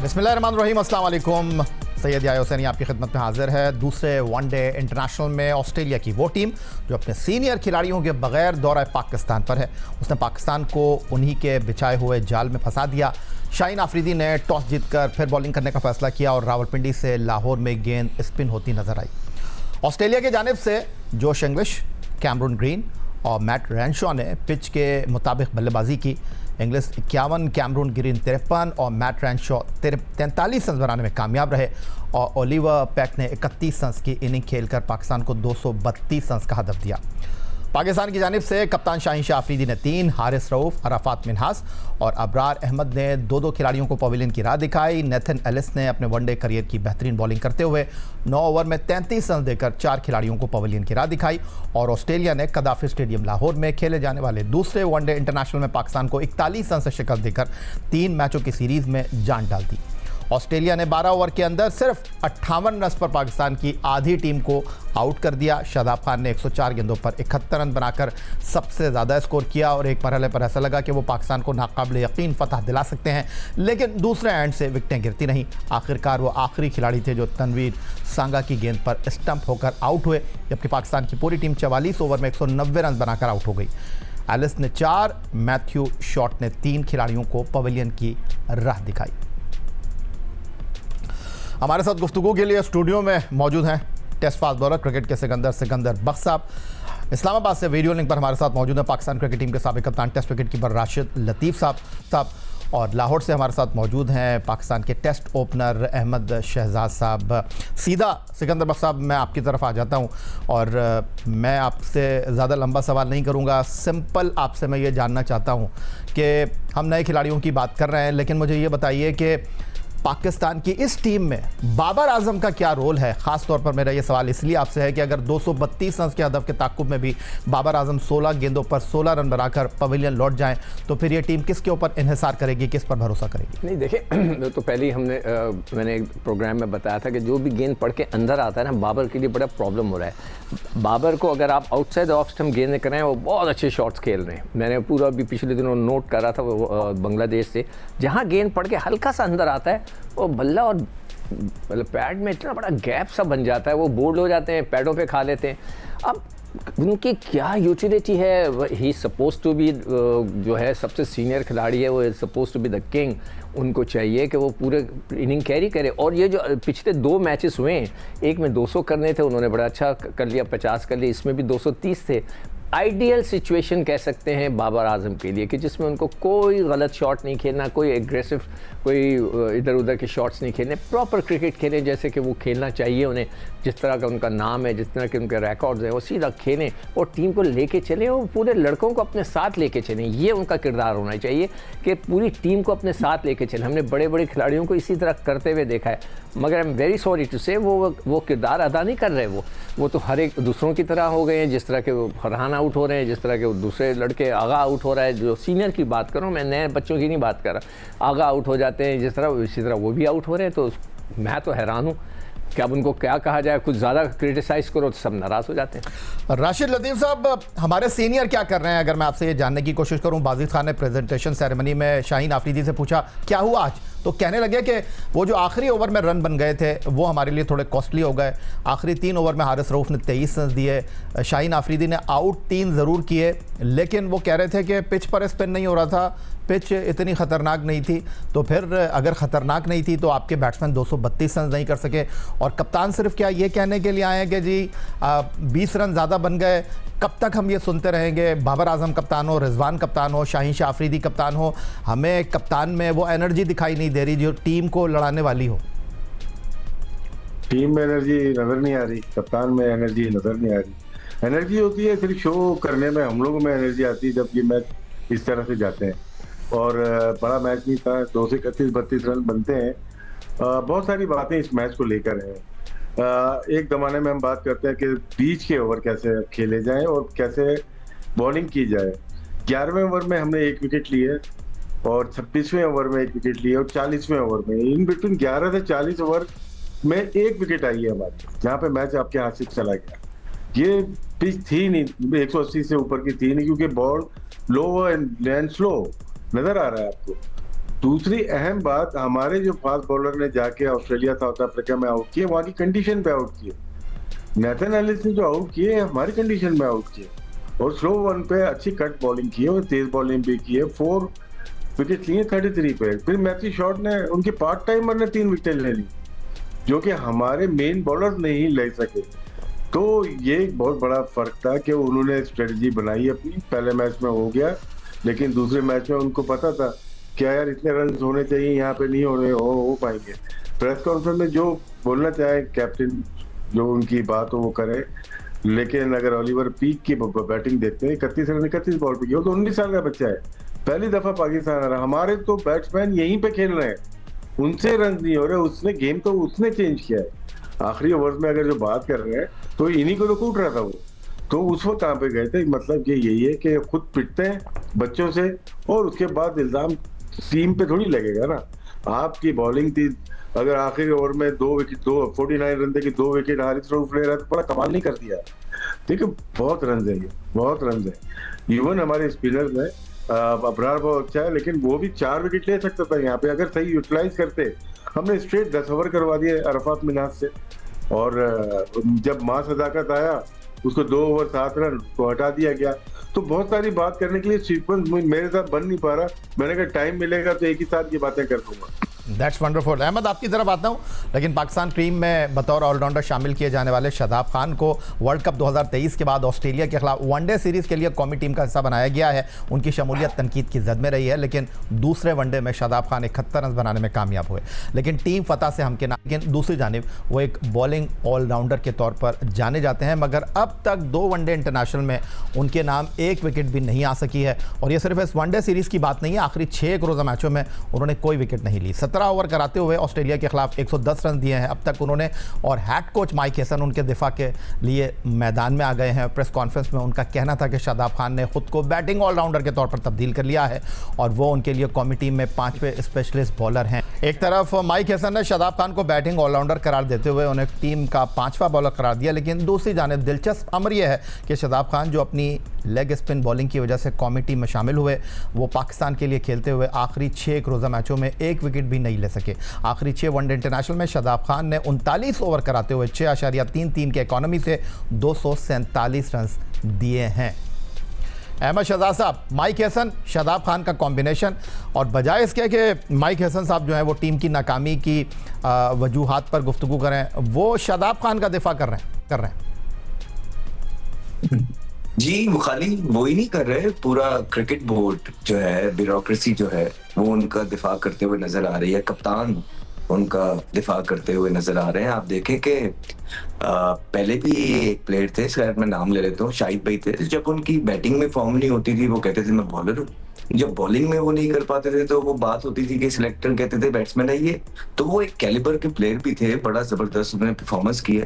बिस्मिल्लाहिर्रहमानिर्रहीम, अस्सलाम वालेकुम। सैयद याह्या हुसैनी आपकी खिदमत में हाजिर है। दूसरे वनडे इंटरनेशनल में ऑस्ट्रेलिया की वो टीम जो अपने सीनियर खिलाड़ियों के बगैर दौरा पाकिस्तान पर है, उसने पाकिस्तान को उन्हीं के बिछाए हुए जाल में फंसा दिया। शाहीन आफरीदी ने टॉस जीतकर फिर बॉलिंग करने का फैसला किया और रावलपिंडी से लाहौर में गेंद स्पिन होती नजर आई। ऑस्ट्रेलिया की जानिब से जोश इंग्लिश, कैमरून ग्रीन और मैट रेनशॉ ने पिच के मुताबिक बल्लेबाजी की। इंग्लिश 51, कैमरून ग्रीन 53 और मैट रेनशॉ 43 रन बनाने में कामयाब रहे और ओलिवर पैक ने 31 रन की इनिंग खेलकर पाकिस्तान को 232 रन का हदफ दिया। पाकिस्तान की जानिब से कप्तान शाहीन आफरीदी ने 3, हारिस रऊफ, अराफात मिन्हास और अबरार अहमद ने 2-2 खिलाड़ियों को पवेलियन की राह दिखाई। नेथन एलिस ने अपने वनडे करियर की बेहतरीन बॉलिंग करते हुए 9 ओवर में 33 रन देकर 4 खिलाड़ियों को पवेलियन की राह दिखाई और ऑस्ट्रेलिया ने कदाफी स्टेडियम लाहौर में खेले जाने वाले दूसरे वनडे इंटरनेशनल में पाकिस्तान को 41 रन से शिकस्त देकर 3 मैचों की सीरीज में जान डाल दी। ऑस्ट्रेलिया ने 12 ओवर के अंदर सिर्फ 58 रन पर पाकिस्तान की आधी टीम को आउट कर दिया। शादाब खान ने 104 गेंदों पर 71 रन बनाकर सबसे ज़्यादा स्कोर किया और एक मरहले पर ऐसा लगा कि वो पाकिस्तान को नाकाबिले यकीन फतह दिला सकते हैं, लेकिन दूसरे एंड से विकटें गिरती नहीं। आखिरकार वो आखिरी खिलाड़ी थे जो तनवीर सांगा की गेंद पर स्टंप होकर आउट हुए, जबकि पाकिस्तान की पूरी टीम 44 ओवर में 190 रन बनाकर आउट हो गई। एलिस ने 4, मैथ्यू शॉट ने 3 खिलाड़ियों को पवेलियन की राह दिखाई। हमारे साथ गुफ्तगू के लिए स्टूडियो में मौजूद हैं टेस्ट फास्ट बॉलर क्रिकेट के सिकंदर बख्श साहब। इस्लामाबाद से वीडियो लिंक पर हमारे साथ मौजूद हैं पाकिस्तान क्रिकेट टीम के साबिक कप्तान टेस्ट विकेट कीपर राशिद लतीफ़ साहब और लाहौर से हमारे साथ मौजूद हैं पाकिस्तान के टेस्ट ओपनर अहमद शहजाद साहब। सीधा सिकंदर बख्श साहब, मैं आपकी तरफ आ जाता हूं और मैं आपसे ज़्यादा लंबा सवाल नहीं करूंगा। सिंपल आपसे मैं ये जानना चाहता हूं कि हम नए खिलाड़ियों की बात कर रहे हैं, लेकिन मुझे ये बताइए कि पाकिस्तान की इस टीम में बाबर आजम का क्या रोल है? ख़ास तौर पर मेरा ये सवाल इसलिए आपसे है कि अगर 232 रन के हदफ के ताक़ुब में भी बाबर आजम 16 गेंदों पर 16 रन बनाकर पवेलियन लौट जाएं तो फिर ये टीम किसके ऊपर इन्हिसार करेगी, किस पर भरोसा करेगी? नहीं, देखिए, तो पहले ही मैंने एक प्रोग्राम में बताया था कि जो भी गेंद पढ़ के अंदर आता है ना, बाबर के लिए बड़ा प्रॉब्लम हो रहा है। बाबर को अगर आप आउटसाइड ऑफ स्टंप गेंदें करें, वो बहुत अच्छे शॉट्स खेल रहे हैं। मैंने पूरा भी पिछले दिनों नोट कर रहा था वो बांग्लादेश से, जहाँ गेंद पढ़ के हल्का सा अंदर आता है वो बल्ला और मतलब पैड में इतना बड़ा गैप सा बन जाता है, वो बोल्ड हो जाते हैं, पैडों पे खा लेते हैं। अब उनकी क्या यूटिलिटी है? ही सपोज टू बी जो है सबसे सीनियर खिलाड़ी है, वो suppose to be the king. उनको चाहिए कि वो पूरे इनिंग कैरी करे। और ये जो पिछले 2 मैचेस हुए हैं, एक में 200 करने थे, उन्होंने बड़ा अच्छा कर लिया, 50 कर लिया, इसमें भी 230 थे। आइडियल सिचुएशन कह सकते हैं बाबर आजम के लिए कि जिसमें उनको कोई गलत शॉट नहीं खेलना, कोई एग्रेसिव, कोई इधर उधर के शॉट्स नहीं खेलने, प्रॉपर क्रिकेट खेलें जैसे कि वो खेलना चाहिए उन्हें, जिस तरह का उनका नाम है, जिस तरह के उनके रिकॉर्ड्स हैं, वो सीधा खेलें और टीम को लेके चलें और पूरे लड़कों को अपने साथ लेके चलें। ये उनका किरदार होना चाहिए कि पूरी टीम को अपने साथ लेके चलें। हमने बड़े बड़े खिलाड़ियों को इसी तरह करते हुए देखा है, मगर I am very sorry to say वो किरदार अदा नहीं कर रहे। वो तो हर एक दूसरों की तरह हो गए हैं, जिस तरह के वो फरहान आउट हो रहे हैं, जिस तरह के वो दूसरे लड़के आगा आउट हो रहा है। जो सीनियर की बात करूँ मैं, नए बच्चों की नहीं बात कर रहा। आगा आउट हो जाते हैं जिस तरह, इसी तरह वो भी आउट हो रहे हैं। तो मैं तो हैरान हूँ कि अब उनको क्या कहा जाए। कुछ ज़्यादा क्रिटिसाइज करो तो सब नाराज़ हो जाते हैं। राशिद लतीफ़ साहब, हमारे सीनियर क्या कर रहे हैं? अगर मैं आपसे ये जानने की कोशिश करूं, बाजिद खान ने प्रेजेंटेशन सेरेमनी में शाहीन आफरीदी से पूछा क्या हुआ आज, तो कहने लगे कि वो जो आखिरी ओवर में रन बन गए थे वो हमारे लिए थोड़े कॉस्टली हो गए। आखिरी 3 ओवर में हारिस रऊफ ने 23 रन दिए, शाहीन आफरीदी ने आउट 3 ज़रूर किए, लेकिन वो कह रहे थे कि पिच पर स्पिन नहीं हो रहा था, पिच इतनी ख़तरनाक नहीं थी। तो फिर अगर ख़तरनाक नहीं थी तो आपके बैट्समैन 232 रन नहीं कर सके और कप्तान सिर्फ क्या ये कहने के लिए आए हैं कि जी 20 रन ज़्यादा बन गए? कब तक हम ये सुनते रहेंगे? बाबर आजम कप्तान हो, रिजवान कप्तान हो, शाहीन आफरीदी कप्तान हो, हमें कप्तान में वो एनर्जी दिखाई नहीं दे रही जो टीम को लड़ाने वाली हो। टीम में एनर्जी नज़र नहीं आ रही, कप्तान में एनर्जी नज़र नहीं आ रही। एनर्जी होती है सिर्फ शो करने में, हम लोगों में एनर्जी आती है जब ये मैच इस तरह से जाते हैं। और बड़ा मैच नहीं था, 231-32 रन बनते हैं। बहुत सारी बातें इस मैच को लेकर हैं। एक ज़माने में हम बात करते हैं कि बीच के ओवर कैसे खेले जाएं और कैसे बॉलिंग की जाए। 11वें ओवर में हमने 1 विकेट लिए और 26वें ओवर में 1 विकेट लिए और 40वें ओवर में, इन बिटवीन 11 से 40 ओवर में 1 विकेट आई है हमारी, जहाँ पे मैच आपके हाथ से चला गया। ये पिच थी नहीं, 180 से ऊपर की थी नहीं, क्योंकि बॉल लो एंड स्लो नजर आ रहा है आपको। दूसरी अहम बात, हमारे जो फास्ट बॉलर ने जाके ऑस्ट्रेलिया साउथ अफ्रीका में आउट किए, वहां की कंडीशन पे आउट किए। नेथन एलिस ने जो आउट किए हमारी कंडीशन में आउट किए, और स्लो वन पे अच्छी कट बॉलिंग की है और तेज बॉलिंग भी की है। 4 विकेट लिए 33 पे। फिर मैथ्यू शॉट ने, उनके पार्ट टाइमर ने 3 विकेट ले ली, जो कि हमारे मेन बॉलर नहीं ले सके। तो ये एक बहुत बड़ा फर्क था कि उन्होंने स्ट्रेटजी बनाई अपनी, पहले मैच में हो गया, लेकिन दूसरे मैच में उनको पता था क्या यार इतने रन होने चाहिए, यहाँ पे नहीं हो पाएंगे। प्रेस कॉन्फ्रेंस में जो बोलना चाहे कैप्टन, जो उनकी बात हो वो करे, लेकिन अगर ओलिवर पीक की बैटिंग देखते हैं, 31 रन 31 बॉल पे, वो तो 19 साल का बच्चा है, पहली दफा पाकिस्तान आ रहा है। हमारे तो बैट्समैन यहीं पे खेल रहे हैं, उनसे रन नहीं हो रहे, उसने गेम तो उसने चेंज किया है। आखिरी ओवर्स में अगर जो बात कर रहे हैं तो इन्हीं को तो कूट रहा था वो, तो उस वक्त कहाँ पे गए थे। मतलब ये यही है कि खुद पिटते हैं बच्चों से, और उसके बाद इल्जाम टीम पे थोड़ी लगेगा ना। आपकी बॉलिंग थी, अगर आखिरी ओवर में 2 विकेट, 49 रन थे कि 2 विकेट हारिस रऊफ ले रहा है, तो बड़ा कमाल नहीं कर दिया। देखिए बहुत रन है, ये बहुत रन है। इवन हमारे स्पिनर में अबरार बहुत अच्छा है, लेकिन वो भी 4 विकेट ले सकता था यहाँ पे, अगर सही यूटिलाइज करते। हमने स्ट्रेट 10 ओवर करवा दिए अरफात मिनाज से, और जब मां सदाकत आया उसको 2 ओवर 7 रन को हटा दिया गया। तो बहुत सारी बात करने के लिए सीक्वेंस मेरे साथ बन नहीं पा रहा। मैंने कहा टाइम मिलेगा तो एक ही साथ ये बातें कर दूंगा। That's wonderful. अहमद, आपकी तरफ आता हूँ, लेकिन पाकिस्तान टीम में बतौर ऑलराउंडर शामिल किए जाने वाले शादाब खान को वर्ल्ड कप 2023 के बाद ऑस्ट्रेलिया के खिलाफ वनडे सीरीज़ के लिए कौमी टीम का हिस्सा बनाया गया है। उनकी शमूलियत तनकीद की जद में रही है, लेकिन दूसरे वनडे में शादाब खान 71 रन बनाने में कामयाब हुए, लेकिन टीम फतह से हमकिनार। लेकिन दूसरी जानिब वो एक बॉलिंग ऑलराउंडर के तौर पर जाने जाते हैं, मगर अब तक 2 वनडे इंटरनेशनल में उनके नाम 1 विकेट भी नहीं आ सकी है। और ये सिर्फ इस वनडे सीरीज़ की बात नहीं है, आखिरी 6 एक रोज़ा मैचों में उन्होंने कोई विकेट नहीं ली। 17 ओवर कराते हुए ऑस्ट्रेलिया के खिलाफ 110 रन दिए हैं अब तक उन्होंने, और हेड कोच माइक हेसन उनके दिफा के लिए मैदान में आ गए हैं। प्रेस कॉन्फ्रेंस में उनका कहना था कि शादाब खान ने खुद को बैटिंग ऑलराउंडर के तौर पर तब्दील कर लिया है और वो उनके लिए कौमी टीम में 5वें स्पेशलिस्ट बॉलर हैं। एक तरफ माइक हेसन ने शादाब खान को बैटिंग ऑलराउंडर करार देते हुए उन्हें टीम का 5वां बॉलर करार दिया, लेकिन दूसरी जानिब दिलचस्प अमर यह है कि शादाब खान जो अपनी लेग स्पिन बॉलिंग की वजह से कौमी टीम में शामिल हुए, वो पाकिस्तान के लिए खेलते हुए आखिरी 6 एक रोज़ा मैचों में 1 विकेट भी नहीं ले सके। आखिरी 6 वनडे इंटरनेशनल में शादाब खान ने 39 ओवर कराते हुए 6.33 के इकॉनमी से 247 रन दिए हैं। अहमद शहजाद साहब, माइक हेसन शादाब खान का कॉम्बिनेशन, और बजाय इसके कि माइक हेसन साहब जो है वो टीम की नाकामी की वजूहात पर गुफ्तगू करें, वो शादाब खान का दिफा कर रहे हैं। जी, वो खाली वो ही नहीं कर रहे, पूरा क्रिकेट बोर्ड जो है, ब्यूरोक्रेसी जो है, वो उनका दिफा करते हुए नजर आ रही है। कप्तान उनका दिफा करते हुए नजर आ रहे हैं। आप देखें कि पहले भी एक प्लेयर थे, शायद मैं नाम ले लेता हूँ, शाहिद भाई थे, जब उनकी बैटिंग में फॉर्म नहीं होती थी वो कहते थे मैं बॉलर हूँ। जब बॉलिंग में वो नहीं कर पाते थे तो वो बात होती थी कि सिलेक्टर कहते थे बैट्समैन है ये। तो वो एक कैलिबर के प्लेयर भी थे, बड़ा जबरदस्त उन्होंने परफॉर्मेंस किया।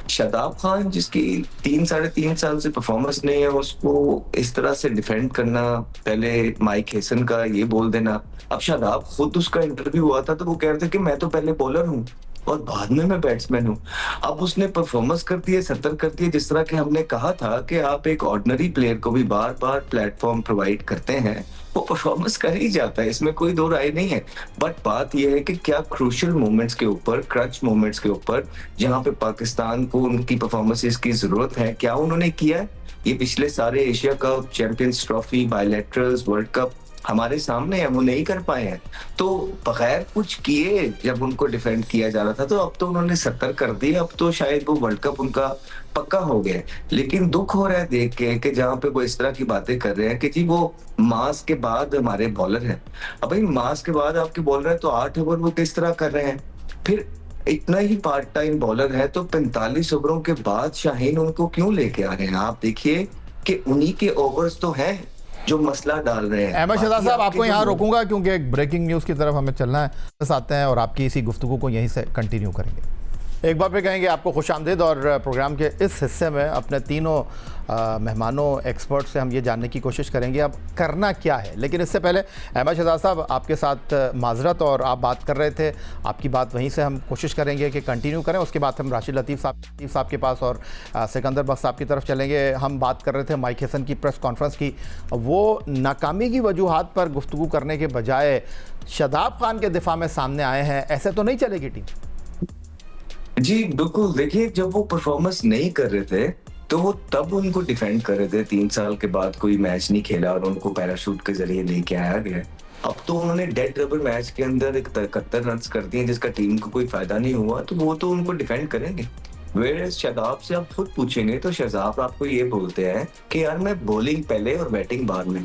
शादाब खान जिसकी 3-3.5 साल से परफॉर्मेंस नहीं है, उसको इस तरह से डिफेंड करना, पहले माइक हेसन का ये बोल देना। अब शादाब खुद, उसका इंटरव्यू हुआ था तो वो कह रहे थे कि मैं तो पहले बॉलर हूँ और बाद में मैं बैट्समैन हूँ। अब उसने परफॉर्मेंस कर दी है, 70 कर दी है। जिस तरह के हमने कहा था कि आप एक ऑर्डिनरी प्लेयर को भी बार बार प्लेटफॉर्म प्रोवाइड करते हैं, वो परफॉर्मेंस कर ही जाता है, इसमें कोई दो राय नहीं है। बट बात यह है कि क्या क्रूशियल मोमेंट्स के ऊपर, क्रच मोमेंट्स के ऊपर, जहां पे पाकिस्तान को उनकी परफॉर्मेंसेस की जरूरत है, क्या उन्होंने किया है? ये पिछले सारे Asia cup, champions trophy, bilaterals, world cup हमारे सामने है, वो नहीं कर पाए हैं। तो बगैर कुछ किए जब उनको डिफेंड किया जा रहा था, तो अब तो उन्होंने 70 कर दी, अब तो शायद वो वर्ल्ड कप उनका पक्का हो गया। लेकिन दुख हो रहा है देख के कि जहाँ पे वो इस तरह की बातें कर रहे हैं कि जी वो मास के बाद हमारे बॉलर हैं। अब भाई मास के बाद आपके बॉलर है तो 8 ओवर वो किस तरह कर रहे हैं? फिर इतना ही पार्ट टाइम बॉलर है तो 45 ओवरों के बाद शाहीन उनको क्यों लेके आ रहे हैं? आप देखिए कि उन्हीं के ओवर्स तो हैं जो मसला डाल रहे हैं। अहमद शहजाद साहब, आपको यहाँ रोकूंगा क्योंकि एक ब्रेकिंग न्यूज़ की तरफ हमें चलना है, बस आते हैं और आपकी इसी गुफ्तगू को यहीं से कंटिन्यू करेंगे। एक बार फिर कहेंगे आपको खुशामदीद और प्रोग्राम के इस हिस्से में अपने तीनों मेहमानों एक्सपर्ट से हम ये जानने की कोशिश करेंगे अब करना क्या है। लेकिन इससे पहले अहमद शहजाद साहब आपके साथ माजरत, और आप बात कर रहे थे, आपकी बात वहीं से हम कोशिश करेंगे कि कंटिन्यू करें। उसके बाद हम राशिद लतीफ़ साहब के पास और सिकंदर बख्श साहब की तरफ चलेंगे। हम बात कर रहे थे माइक हैसन की प्रेस कॉन्फ्रेंस की, वो नाकामी की वजूहात पर गुफ्तगू करने के बजाय शादाब खान के दिफा में सामने आए हैं। ऐसे तो नहीं चलेगी टीम। जी बिल्कुल, देखिए जब वो परफॉर्मेंस नहीं कर रहे थे तो वो तब उनको डिफेंड कर रहे थे। 3 साल के बाद कोई मैच नहीं खेला और उनको पैराशूट के जरिए लेके आया गया। अब तो उन्होंने डेड रबर मैच के अंदर 71 रन कर दिए जिसका टीम को कोई फायदा नहीं हुआ, तो वो तो उनको डिफेंड करेंगे। वेयर शहजाद से आप खुद पूछेंगे तो शहजाद आपको ये बोलते हैं कि यार मैं बॉलिंग पहले और बैटिंग बाद में,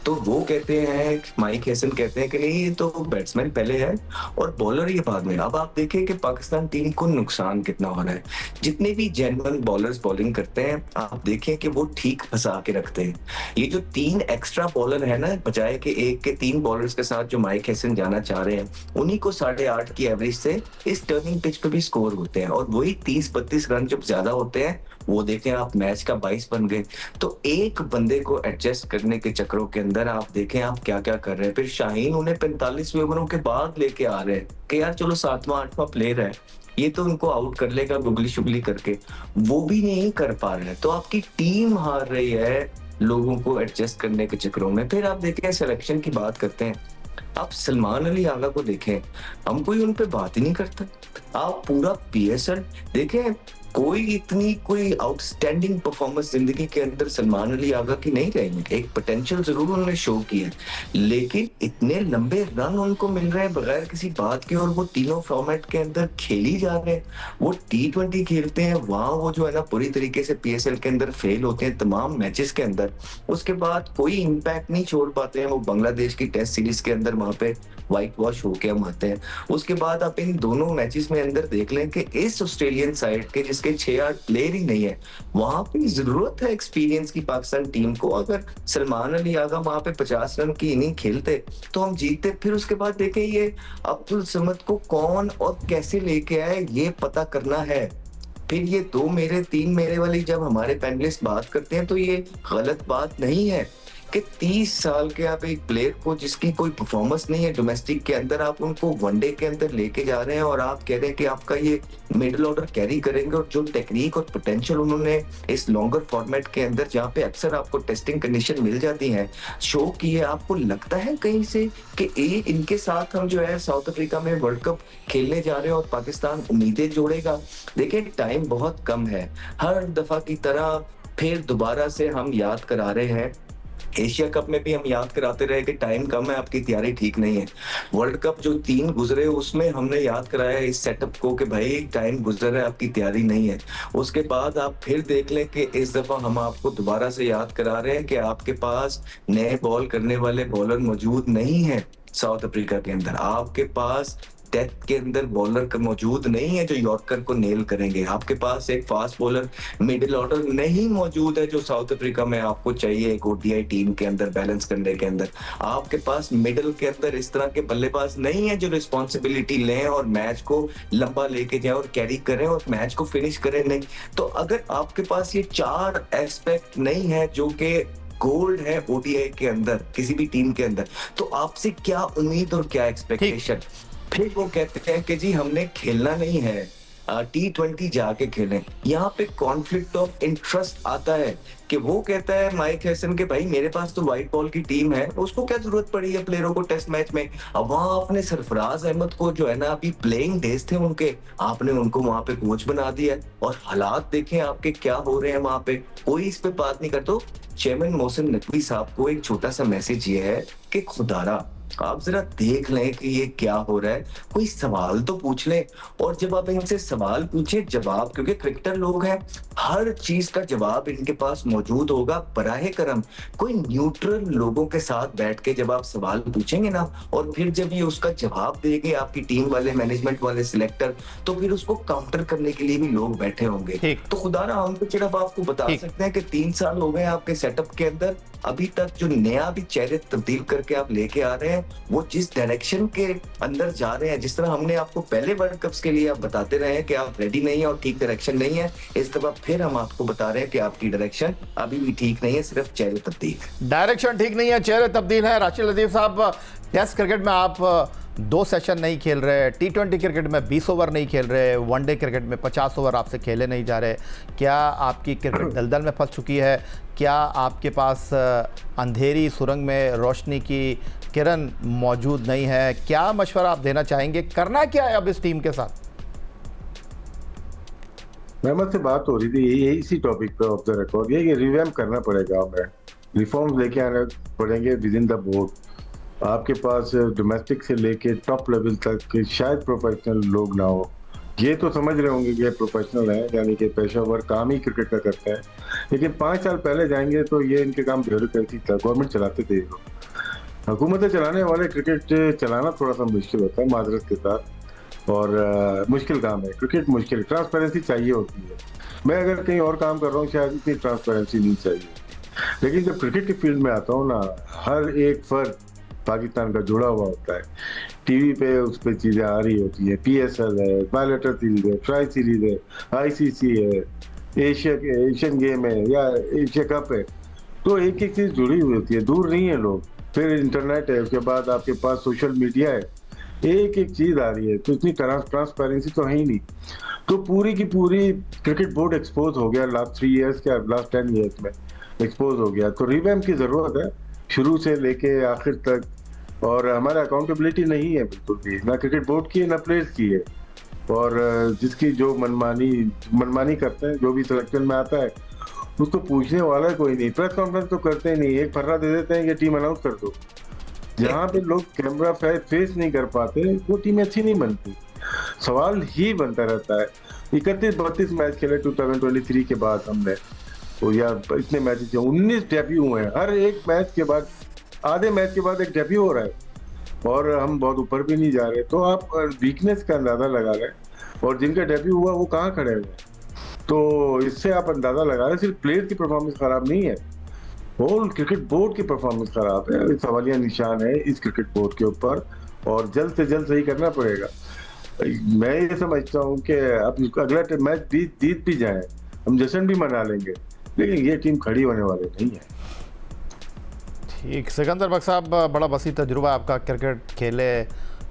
तो वो कहते हैं, माइक हैसन कहते हैं कि नहीं ये तो बैट्समैन पहले है और बॉलर ये बाद में। अब आप देखें कि पाकिस्तान टीम को नुकसान कितना हो रहा है। जितने भी जेन्युइन बॉलर्स बॉलिंग करते हैं आप देखें कि वो ठीक फंसा के रखते हैं। ये जो 3 एक्स्ट्रा बॉलर है ना, बजाय के 1 के 3 बॉलर्स के साथ जो माइक हैसन जाना चाह रहे हैं, उन्हीं को 8.5 की एवरेज से इस टर्निंग पिच पे भी स्कोर होते हैं और वही 30-32 रन जब ज्यादा होते हैं वो देखें आप मैच का 22 बन गए। तो एक बंदे को एडजस्ट करने के चक्करों के अंदर आप देखें आप क्या क्या कर रहे हैं। फिर शाहीन उन्हें 45वें ओवरों के बाद लेके आ रहे हैं कि यार चलो 7वां 8वां प्लेयर है, ये तो उनको आउट कर लेगा गुगली शुगली करके, वो भी नहीं कर पा रहे हैं। तो आपकी टीम हार रही है लोगों को एडजस्ट करने के चक्करों में। फिर आप देखें सिलेक्शन की बात करते हैं, आप सलमान अली आगा को देखें, हम कोई उन पे बात ही नहीं करता। आप पूरा PSL देखें, कोई आउटस्टैंडिंग परफॉर्मेंस जिंदगी के अंदर सलमान अली आगा की नहीं रहेंगे। एक पोटेंशियल जरूर उन्होंने शो किया, लेकिन इतने लंबे रन उनको मिल रहे हैं बगैर किसी बात के, और वो तीनों फॉर्मेट के अंदर खेली जा रहे हैं। वो T20 खेलते हैं, वहां वो जो है ना पूरी तरीके से PSL के अंदर फेल होते हैं तमाम मैचेस के अंदर। उसके बाद कोई इम्पैक्ट नहीं छोड़ पाते हैं। वो बांग्लादेश की टेस्ट सीरीज के अंदर वहां पे व्हाइट वॉश होके हम आते हैं। उसके बाद आप इन दोनों मैचेस में अंदर देख लें कि इस ऑस्ट्रेलियन साइड के जिसके 6-8 प्लेयर ही नहीं है, वहां पे जरूरत है एक्सपीरियंस की पाकिस्तान टीम को। अगर सलमान अली आगा वहां पे 50 रन की इनिंग खेलते तो हम जीतते। फिर उसके बाद देखें ये अब्दुल समद को कौन और कैसे लेके आए ये पता करना है। फिर ये 2 मेरे 3 मेरे वाली जब हमारे पैनलिस्ट बात करते हैं तो ये गलत बात नहीं है कि 30 साल के आप एक प्लेयर को जिसकी कोई परफॉर्मेंस नहीं है डोमेस्टिक के अंदर, आप उनको वनडे के अंदर लेके जा रहे हैं और आप कह रहे हैं कि आपका ये मिडिल ऑर्डर कैरी करेंगे। और जो टेक्निक और पोटेंशियल उन्होंने इस लॉन्गर फॉर्मेट के अंदर जहाँ पे अक्सर आपको टेस्टिंग कंडीशन मिल जाती है शो की है, आपको लगता है कहीं से कि इनके साथ हम जो है साउथ अफ्रीका में वर्ल्ड कप खेलने जा रहे हैं और पाकिस्तान उम्मीदें जोड़ेगा। देखिए टाइम बहुत कम है, हर दफा की तरह फिर दोबारा से हम याद करा रहे हैं। एशिया कप में भी हम याद कराते रहे कि टाइम कम है, आपकी तैयारी ठीक नहीं है। वर्ल्ड कप जो 3 गुजरे उसमें हमने याद कराया इस सेटअप को कि भाई टाइम गुजर रहा है, आपकी तैयारी नहीं है। उसके बाद आप फिर देख लें कि इस दफा हम आपको दोबारा से याद करा रहे हैं कि आपके पास नए बॉल करने वाले बॉलर मौजूद नहीं है। साउथ अफ्रीका के अंदर आपके पास डेथ के अंदर बॉलर का मौजूद नहीं है जो यॉर्कर को नेल करेंगे। आपके पास एक फास्ट बॉलर मिडिल ऑर्डर नहीं मौजूद है जो साउथ अफ्रीका में आपको चाहिए एक ODI टीम के अंदर बैलेंस करने के अंदर। आपके पास मिडिल के अंदर इस तरह के बल्लेबाज नहीं है जो रिस्पॉन्सिबिलिटी लें और मैच को लंबा लेके जाए और कैरी करें और मैच को फिनिश करें। नहीं तो अगर आपके पास ये 4 एस्पेक्ट नहीं है जो कि गोल्ड है ODI के अंदर किसी भी टीम के अंदर, तो आपसे क्या उम्मीद और क्या एक्सपेक्टेशन। फिर वो कहते हैं कि जी हमने खेलना नहीं है, T20 जाके खेलें। यहाँ पे कॉन्फ्लिक्ट ऑफ इंटरेस्ट आता है कि वो कहता है माइक हैसन के भाई मेरे पास तो व्हाइट बॉल की टीम है, उसको क्या जरूरत पड़ी है प्लेयरों को टेस्ट मैच में। अब वहां आपने सरफराज अहमद को जो है ना अभी प्लेइंग डेज थे उनके, आपने उनको वहां पे कोच बना दिया और हालात देखें आपके क्या हो रहे हैं वहां पे, कोई इस पे बात नहीं करता। चेयरमैन मोहसिन नकवी साहब को एक छोटा सा मैसेज ये है कि खुदारा आप जरा देख लें कि ये क्या हो रहा है, कोई सवाल तो पूछ लें। और जब आप इनसे सवाल पूछे जवाब, क्योंकि क्रिकेटर लोग हैं हर चीज का जवाब इनके पास मौजूद होगा। बराहे करम कोई न्यूट्रल लोगों के साथ बैठ के जब आप सवाल पूछेंगे ना और फिर जब ये उसका जवाब देंगे आपकी टीम वाले मैनेजमेंट वाले सिलेक्टर, तो फिर उसको काउंटर करने के लिए भी लोग बैठे होंगे। तो खुदारा हम तो सिर्फ आपको बता सकते हैं कि 3 साल हो गए आपके सेटअप के अंदर, अभी तक जो नया भी चेहरे तब्दील करके आप लेके आ रहे हैं वो जिस डायरेक्शन के अंदर जा रहे हैं, जिस तरह हमने आपको पहले वर्ल्ड कप्स के लिए आप बताते रहे हैं कि आप रेडी नहीं है और ठीक डायरेक्शन नहीं है, इस दफा फिर हम आपको बता रहे हैं कि आपकी डायरेक्शन अभी भी ठीक नहीं है, सिर्फ चेहरे तब्दील। डायरेक्शन ठीक नहीं है, चेहरे तब्दील है। राशिद लतीफ साहब, टेस्ट क्रिकेट में आप 2 सेशन नहीं खेल रहे, T20 क्रिकेट में 20 ओवर नहीं खेल रहे, वनडे क्रिकेट में 50 ओवर आपसे खेले नहीं जा रहे। क्या आपकी क्रिकेट दलदल में फंस चुकी है? क्या आपके पास अंधेरी सुरंग में रोशनी की किरण मौजूद नहीं है? क्या मशवरा आप देना चाहेंगे? करना क्या है अब इस टीम के साथ? मेहमद से बात हो रही थी यही इसी टॉपिक पे ऑफ द रिकॉर्ड, ये कि रिवैम्प करना पड़ेगा, हमें रिफॉर्म्स लेके आने पड़ेंगे विद इन द बोर्ड। आपके पास डोमेस्टिक से लेके टॉप लेवल तक शायद प्रोफेशनल लोग ना हो। ये तो समझ रहे होंगे कि ये प्रोफेशनल है, यानी कि पेशेवर काम ही क्रिकेट का करते हैं, लेकिन 5 साल पहले जाएंगे तो ये इनके काम ब्यूरोक्रेसी था, गवर्नमेंट चलाते थे। हुकूमतें चलाने वाले क्रिकेट चलाना थोड़ा सा मुश्किल होता है माजरत के साथ, और मुश्किल काम है क्रिकेट, मुश्किल। ट्रांसपेरेंसी चाहिए होती है। मैं अगर कहीं और काम कर रहा हूँ शायद इतनी ट्रांसपेरेंसी नहीं चाहिए, लेकिन जब क्रिकेट की फील्ड में आता हूँ ना, हर एक फर्द पाकिस्तान का जुड़ा हुआ होता है। टीवी पे उस पर चीज़ें आ रही होती है, PSL है, बायलेटर सीरीज है, ट्राई सीरीज है, ICC है, एशियन गेम है या एशिया कप है, तो एक एक चीज़ जुड़ी हुई होती है, दूर नहीं है लोग। फिर इंटरनेट है, उसके बाद आपके पास सोशल मीडिया है, एक एक चीज़ आ रही है, तो इतनी ट्रांसपेरेंसी तो है ही नहीं। तो पूरी की पूरी क्रिकेट बोर्ड एक्सपोज हो गया लास्ट 3 ईयर्स के, लास्ट 10 ईयर्स में एक्सपोज हो गया। तो रिवैम्प की ज़रूरत है शुरू से लेके आखिर तक, और हमारा अकाउंटेबिलिटी नहीं है बिल्कुल भी, ना क्रिकेट बोर्ड की है ना प्लेयर्स की है। और जिसकी जो मनमानी करते हैं, जो भी सिलेक्शन में आता है उसको पूछने वाला कोई नहीं। प्रेस कॉन्फ्रेंस तो करते ही नहीं, एक फर्रा दे देते हैं कि टीम अनाउंस कर दो। जहाँ पे लोग कैमरा फेस नहीं कर पाते वो टीम अच्छी नहीं बनती। सवाल ही बनता रहता है। 31-32 मैच खेले 2023 के बाद हमने, तो या इतने मैच 19 डेब्यू हुए हैं, हर एक मैच के बाद, आधे मैच के बाद एक डेब्यू हो रहा है, और हम बहुत ऊपर भी नहीं जा रहे। तो आप वीकनेस का अंदाजा लगा रहे हैं, और जिनका डेब्यू हुआ वो कहाँ खड़े हुए, तो इससे आप अंदाजा लगा रहे हैं। सिर्फ प्लेयर की परफॉर्मेंस खराब नहीं है, होल क्रिकेट बोर्ड की परफॉर्मेंस खराब है। सवालिया निशान है इस क्रिकेट बोर्ड के ऊपर, और जल्द से जल्द सही करना पड़ेगा। मैं ये समझता हूँ कि अब अगला मैच जीत भी जाए, हम जश्न भी मना लेंगे, लेकिन ये टीम खड़ी होने वाली नहीं है। ठीक, सिकंदर बख्श साहब, बड़ा वसी तजुर्बा आपका, क्रिकेट खेले,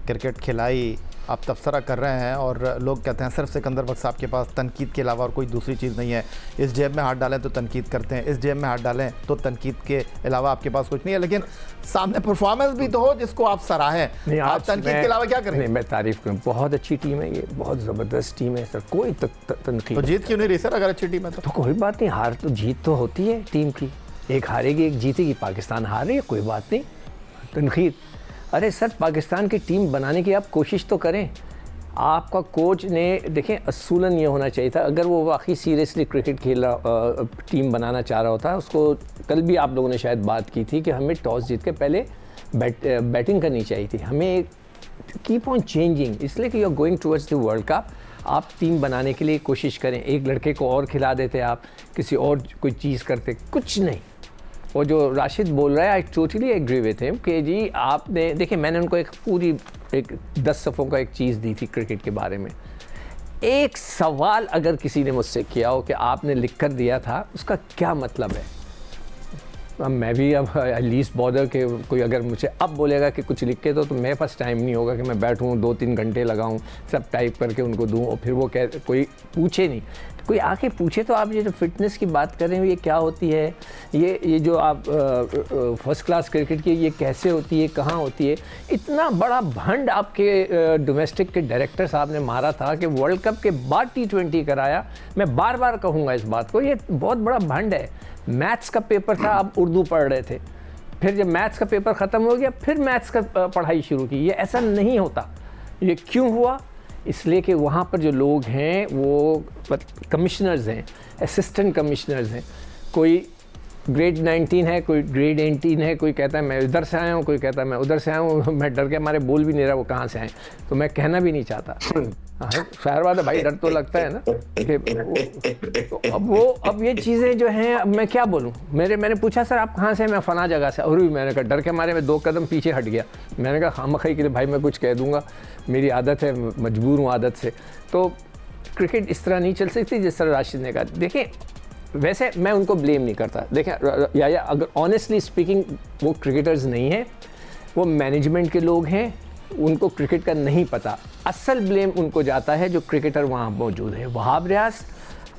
क्रिकेट खिलाई, आप तबसरा कर रहे हैं, और लोग कहते हैं सिर्फ सिकंदर बख्श साहब के पास तनकीद के अलावा और कोई दूसरी चीज़ नहीं है। इस जेब में हाथ डालें तो तनकीद करते हैं, इस जेब में हाथ डालें तो तनकीद के अलावा आपके पास कुछ नहीं है। लेकिन सामने परफॉर्मेंस भी तो हो जिसको आप सराहें। नहीं, आप तनकीद के अलावा क्या करें? नहीं, मैं तारीफ करूँ, बहुत अच्छी टीम है ये, बहुत ज़बरदस्त टीम है सर, कोई तनकीद। तो जीत क्यों नहीं रही सर अगर अच्छी टीम है तो कोई बात नहीं, हार तो जीत तो होती है टीम की, एक हारेगी एक जीतेगी। पाकिस्तान हार रही है, कोई बात नहीं, तनकीद। अरे सर, पाकिस्तान की टीम बनाने की आप कोशिश तो करें। आपका कोच ने, देखें, असूलन ये होना चाहिए था, अगर वो वाकई सीरियसली क्रिकेट टीम बनाना चाह रहा होता, उसको कल भी आप लोगों ने शायद बात की थी कि हमें टॉस जीत के पहले बैटिंग करनी चाहिए थी। हमें कीप ऑन चेंजिंग, इसलिए कि you are going towards the world cup. आप टीम बनाने के लिए कोशिश करें, एक लड़के को और खिला देते, आप किसी और कोई चीज़ करते, कुछ नहीं। और जो राशिद बोल रहा है, I totally agree with him कि जी आपने, देखिए, मैंने उनको एक 10 सफ़ों का एक चीज़ दी थी क्रिकेट के बारे में। एक सवाल अगर किसी ने मुझसे किया हो कि आपने लिख कर दिया था, उसका क्या मतलब है? अब मैं भी अब लीस्ट बॉर्डर के, कोई अगर मुझे अब बोलेगा कि कुछ लिख के दो, तो मेरे पास टाइम नहीं होगा कि मैं बैठूँ 2-3 घंटे लगाऊँ सब टाइप करके उनको दूँ, और फिर वो कोई पूछे नहीं, कोई आके पूछे। तो आप ये जो फिटनेस की बात कर रहे हो, ये क्या होती है, ये जो आप फर्स्ट क्लास क्रिकेट की, ये कैसे होती है, कहाँ होती है? इतना बड़ा भंड आपके डोमेस्टिक के डायरेक्टर साहब ने मारा था कि वर्ल्ड कप के बाद T20 कराया। मैं बार बार कहूँगा इस बात को, ये बहुत बड़ा भंड है। मैथ्स का पेपर था, आप उर्दू पढ़ रहे थे, फिर जब मैथ्स का पेपर ख़त्म हो गया फिर मैथ्स का पढ़ाई शुरू की। ये ऐसा नहीं होता। ये क्यों हुआ? इसलिए कि वहाँ पर जो लोग हैं वो कमिश्नर्स हैं, असिस्टेंट कमिश्नर्स हैं। कोई ग्रेड 19 है, कोई ग्रेड 18 है, कोई कहता है मैं इधर से आया हूँ, कोई कहता है मैं उधर से आया हूँ। मैं डर के हमारे बोल भी नहीं रहा वो कहाँ से आए, तो मैं कहना भी नहीं चाहता। हाँ, शहर वाला भाई डर तो लगता है ना कि अब ये चीज़ें जो हैं, अब मैं क्या बोलूँ, मैंने पूछा सर आप कहाँ से, मैं फला जगह से, और भी मैंने कहा डर के मारे मैं 2 कदम पीछे हट गया। मैंने कहा खामखई के लिए भाई मैं कुछ कह दूँगा, मेरी आदत है, मजबूर हूँ आदत से। तो क्रिकेट इस तरह नहीं चल सकती जिस तरह राशिद ने कहा। देखें वैसे मैं उनको ब्लेम नहीं करता, देखें या अगर ऑनेस्टली स्पीकिंग वो क्रिकेटर्स नहीं हैं, वो मैनेजमेंट के लोग हैं, उनको क्रिकेट का नहीं पता। असल ब्लेम उनको जाता है जो क्रिकेटर वहाँ मौजूद है, वहाब रियाज,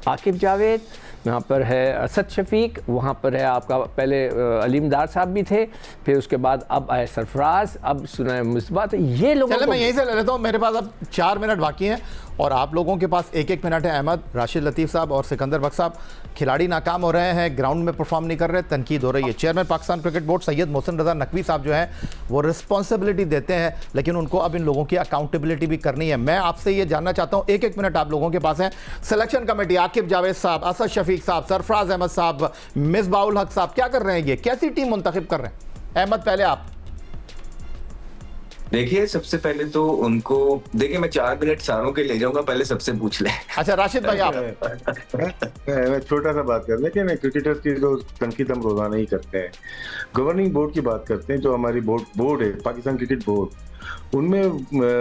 आकिब जावेद, यहाँ पर है असद शफीक, वहाँ पर है आपका पहले अलीम दार साहब भी थे, फिर उसके बाद अब आए सरफराज, अब सुनाए मुस्बा। तो ये लोग चले मैं यहीं से ले लेता हूँ, मेरे पास अब 4 मिनट बाकी हैं और आप लोगों के पास 1-1 मिनट है। अहमद, राशिद लतीफ़ साहब और सिकंदर बख्श साहब, खिलाड़ी नाकाम हो रहे हैं, ग्राउंड में परफॉर्म नहीं कर रहे, तनकीद हो रही है। Chairman Pakistan cricket board Syed Mohsin Raza Naqvi sahab जो हैं वो रिस्पॉन्सिबिलिटी देते हैं, लेकिन उनको अब इन लोगों की अकाउंटेबिलिटी भी करनी है। मैं आपसे ये जानना चाहता हूँ, 1-1 मिनट आप लोगों के पास है। सिलेक्शन कमेटी, आकिब जावेद साहब, असद शफीक साहब, सरफराज अहमद साहब, मिसबाउल हक साहब, क्या कर रहे हैं, ये कैसी टीम मुंतखब कर रहे हैं? अहमद पहले आप। देखिए सबसे पहले तो उनको देखिए, मैं 4 मिनट सारों के ले जाऊंगा, पहले सबसे पूछ ले। अच्छा राशिद भाई आप। मैं छोटा सा बात करने के ना, क्रिकेटर्स की जो तनकीद हम रोजाना ही करते हैं। गवर्निंग बोर्ड की बात करते हैं, जो हमारी बोर्ड है पाकिस्तान क्रिकेट बोर्ड, उनमें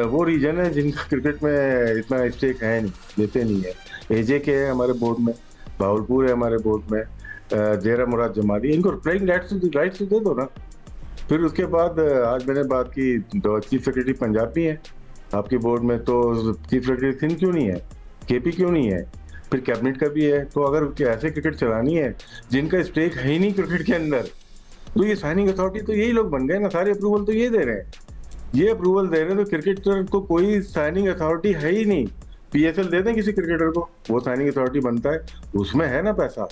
वो रीजन है जिनका क्रिकेट में इतना स्टेक है नहीं, देते नहीं है। एजे के है हमारे बोर्ड में, भावलपुर है हमारे बोर्ड में, जेरा मुराद जमाली, इनको प्लेइंग राइट्स तो दे दो ना। फिर उसके बाद आज मैंने बात की, तो चीफ सेक्रेटरी पंजाब भी है आपके बोर्ड में, तो चीफ सेक्रेटरी सिंध क्यों नहीं है, केपी क्यों नहीं है, फिर कैबिनेट का भी है। तो अगर ऐसे क्रिकेट चलानी है जिनका स्टेक है ही नहीं क्रिकेट के अंदर, तो ये साइनिंग अथॉरिटी तो यही लोग बन गए ना, सारे अप्रूवल तो ये दे रहे हैं, ये अप्रूवल दे रहे हैं। तो क्रिकेटर को कोई साइनिंग अथॉरिटी है ही नहीं। PSL दे दें किसी क्रिकेटर को, वो साइनिंग अथॉरिटी बनता है, उसमें है ना पैसा,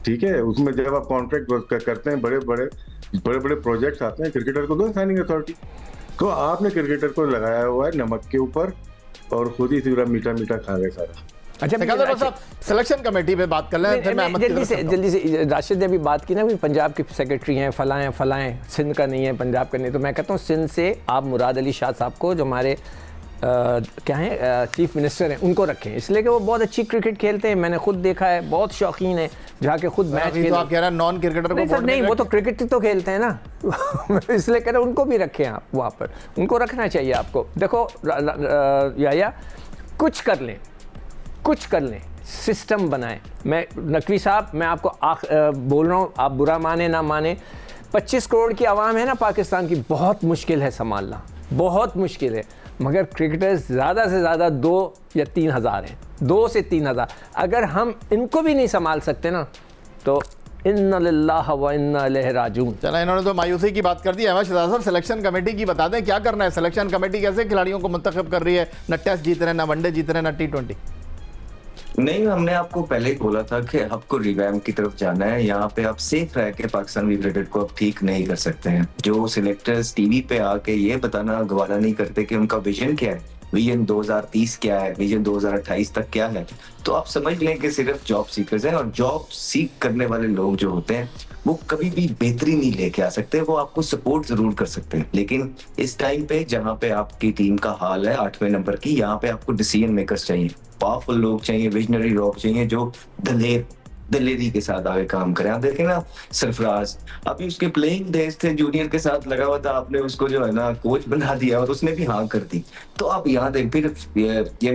ठीक है। उसमें जब आप कॉन्ट्रैक्ट करते हैं, बड़े बड़े प्रोजेक्ट्स आते हैं, क्रिकेटर को दो साइनिंग अथॉरिटी। तो आपने क्रिकेटर को लगाया हुआ है नमक के ऊपर और खुद ही पूरा मीठा मीठा खा गए सारा। अच्छा सिलेक्शन कमेटी पे बात कर लें जल्दी से राशिद ने भी बात की ना, भी पंजाब के सेक्रेटरी हैं, फलाएं, सिंध का नहीं है, पंजाब का नहीं। तो मैं कहता हूँ सिंध से आप मुराद अली शाह साहब को, जो हमारे क्या है चीफ मिनिस्टर हैं, उनको रखें, इसलिए कि वो बहुत अच्छी क्रिकेट खेलते हैं, मैंने खुद देखा है, बहुत शौकीन है, जाके खुद मैच खेलते हैं। तो आप कह रहे हैं नॉन क्रिकेटर को नहीं, वो तो क्रिकेट तो खेलते हैं ना इसलिए कह रहे हैं उनको भी रखें आप वहाँ पर, उनको रखना चाहिए आपको। देखो या कुछ कर लें, सिस्टम बनाएं। मैं नकवी साहब, मैं आपको बोल रहा हूँ, आप बुरा माने ना माने, 25 करोड़ की आवाम है ना पाकिस्तान की, बहुत मुश्किल है संभालना, बहुत मुश्किल है। मगर क्रिकेटर्स ज़्यादा से ज़्यादा 2 या 3 हज़ार हैं, 2 से 3 हज़ार। अगर हम इनको भी नहीं संभाल सकते ना, तो इन्ना लिल्लाह व इन्ना इलैहि राजिऊन। चला, इन्होंने तो मायूसी की बात कर दी। अहमद शहजाद साहब, सिलेक्शन कमेटी की बता दें क्या करना है। सिलेक्शन कमेटी कैसे खिलाड़ियों को मुंतखब कर रही है? न टेस्ट जीत रहे, ना वनडे जीत रहे, ना T20। नहीं, हमने आपको पहले ही बोला था कि आपको रिवैम्प की तरफ जाना है। यहाँ पे आप सेफ रह के पाकिस्तानी क्रिकेट को आप ठीक नहीं कर सकते हैं। जो सिलेक्टर्स टीवी पे आके ये बताना गवारा नहीं करते कि उनका विजन क्या है, विजन 2030 क्या है, विजन 2028 तक क्या है, तो आप समझ लें कि सिर्फ जॉब सीकर्स हैं। और जॉब सीख करने वाले लोग जो होते हैं वो कभी भी बेहतरी नहीं लेके आ सकते, वो आपको सपोर्ट जरूर कर सकते हैं। लेकिन इस टाइम पे जहाँ पे आपकी टीम का हाल है 8वें नंबर की, यहाँ पे आपको डिसीजन मेकर्स चाहिए, पावरफुल लोग चाहिए, विजनरी लोग चाहिए, जो दलेरी के साथ आगे काम करें। आप देखें ना, सरफराज अभी उसके प्लेइंग डेज थे, जूनियर के साथ लगा हुआ था, आपने उसको जो है ना कोच बना दिया और उसने भी हाँ कर दी। तो आप यहाँ देख, फिर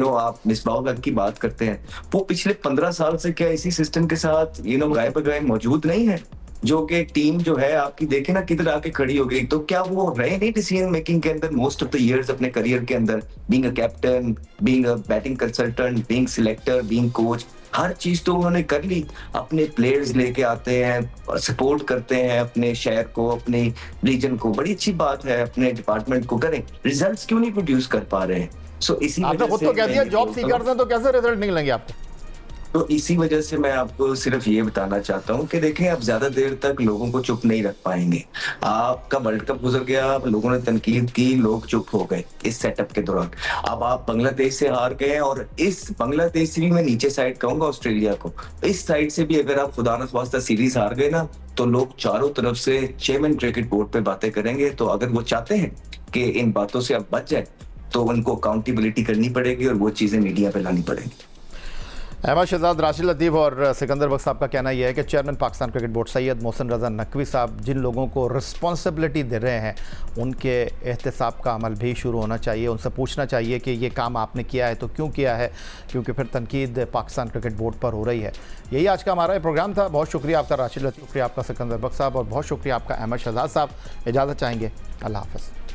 आप मिसबाउल हक की बात करते हैं, वो पिछले 15 साल से क्या इसी सिस्टम के साथ गाय बगाए मौजूद नहीं है, जो कि टीम जो है आपकी देखे ना किधर आके खड़ी हो गई। तो क्या वो रहे नहीं डिसीजन मेकिंग के अंदर मोस्ट ऑफ द इयर्स अपने करियर के अंदर, being a captain, being a batting consultant, being selector, being coach, हर चीज तो उन्होंने कर ली। अपने प्लेयर्स लेके आते हैं और सपोर्ट करते हैं अपने शहर को, अपने रीजन को, बड़ी अच्छी बात है, अपने डिपार्टमेंट को करें। रिजल्ट्स क्यों नहीं प्रोड्यूस कर पा रहे हैं? सो इसी आपने खुद तो कह दिया जॉब सीकर्स हैं, तो कैसे रिजल्ट नहीं मिलेंगे आपको? तो इसी वजह से मैं आपको सिर्फ ये बताना चाहता हूँ कि देखें, आप ज्यादा देर तक लोगों को चुप नहीं रख पाएंगे। आपका वर्ल्ड कप गुजर गया, लोगों ने तनकीद की, लोग चुप हो गए इस सेटअप के दौरान। अब आप बांग्लादेश से हार गए, और इस बांग्लादेश से भी मैं नीचे साइड कहूंगा ऑस्ट्रेलिया को, इस साइड से भी अगर आप खुदा न ख्वास्ता सीरीज हार गए ना, तो लोग चारों तरफ से चेयरमैन क्रिकेट बोर्ड पे बातें करेंगे। तो अगर वो चाहते हैं कि इन बातों से आप बच जाए, तो उनको अकाउंटेबिलिटी करनी पड़ेगी और वो चीज़ें मीडिया पे लानी पड़ेगी। अहमद शहजाद, राशिद लतीफ़ और सिकंदर बख्श साहब का कहना यह है कि chairman Pakistan cricket board Syed Mohsin Raza Naqvi sahab जिन लोगों को रिस्पॉन्सिबिलिटी दे रहे हैं उनके एहतसाब का अमल भी शुरू होना चाहिए। उनसे पूछना चाहिए कि ये काम आपने किया है तो क्यों किया है, क्योंकि फिर तनकीद पाकिस्तान क्रिकेट बोर्ड पर हो रही है। यही आज का हमारा प्रोग्राम था। बहुत शुक्रिया आपका राशिद लतीफ़, शुक्रिया आपका सिकंदर बख्श साहब और बहुत शुक्रिया आपका अहमद शहजाद साहब। इजाज़त चाहेंगे। अल्लाह हाफ़िज़।